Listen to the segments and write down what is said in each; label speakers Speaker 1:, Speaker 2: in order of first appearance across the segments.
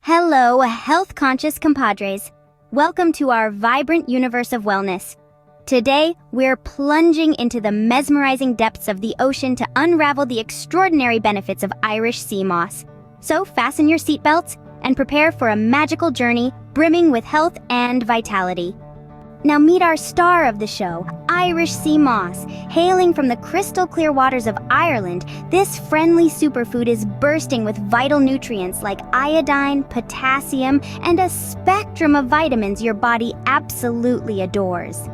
Speaker 1: Hello, health-conscious compadres. Welcome to our vibrant universe of wellness. Today, we're plunging into the mesmerizing depths of the ocean to unravel the extraordinary benefits of Irish sea moss. So fasten your seatbelts and prepare for a magical journey brimming with health and vitality. Now meet our star of the show, Irish sea moss. Hailing from the crystal clear waters of Ireland, this friendly superfood is bursting with vital nutrients like iodine, potassium, and a spectrum of vitamins your body absolutely adores.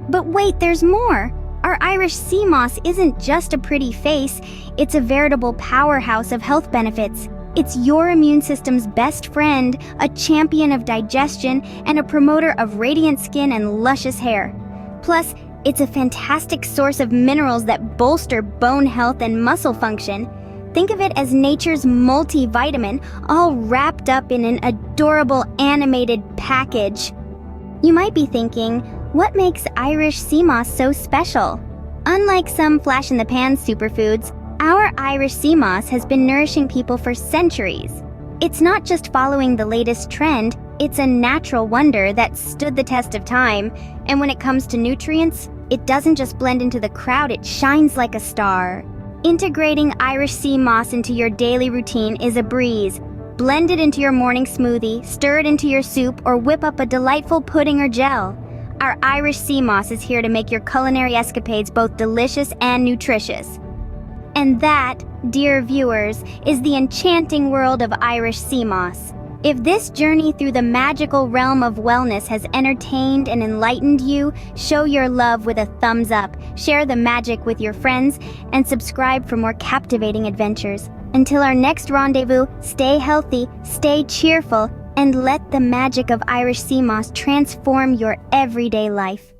Speaker 1: But wait, there's more! Our Irish sea moss isn't just a pretty face, it's a veritable powerhouse of health benefits. It's your immune system's best friend, a champion of digestion, and a promoter of radiant skin and luscious hair. Plus, it's a fantastic source of minerals that bolster bone health and muscle function. Think of it as nature's multivitamin, all wrapped up in an adorable animated package. You might be thinking, what makes Irish sea moss so special? Unlike some flash-in-the-pan superfoods, our Irish sea moss has been nourishing people for centuries. It's not just following the latest trend, it's a natural wonder that stood the test of time. And when it comes to nutrients, it doesn't just blend into the crowd, it shines like a star. Integrating Irish sea moss into your daily routine is a breeze. Blend it into your morning smoothie, stir it into your soup, or whip up a delightful pudding or gel. Our Irish sea moss is here to make your culinary escapades both delicious and nutritious. And that, dear viewers, is the enchanting world of Irish sea moss. If this journey through the magical realm of wellness has entertained and enlightened you, show your love with a thumbs up, share the magic with your friends, and subscribe for more captivating adventures. Until our next rendezvous, stay healthy, stay cheerful, and let the magic of Irish sea moss transform your everyday life.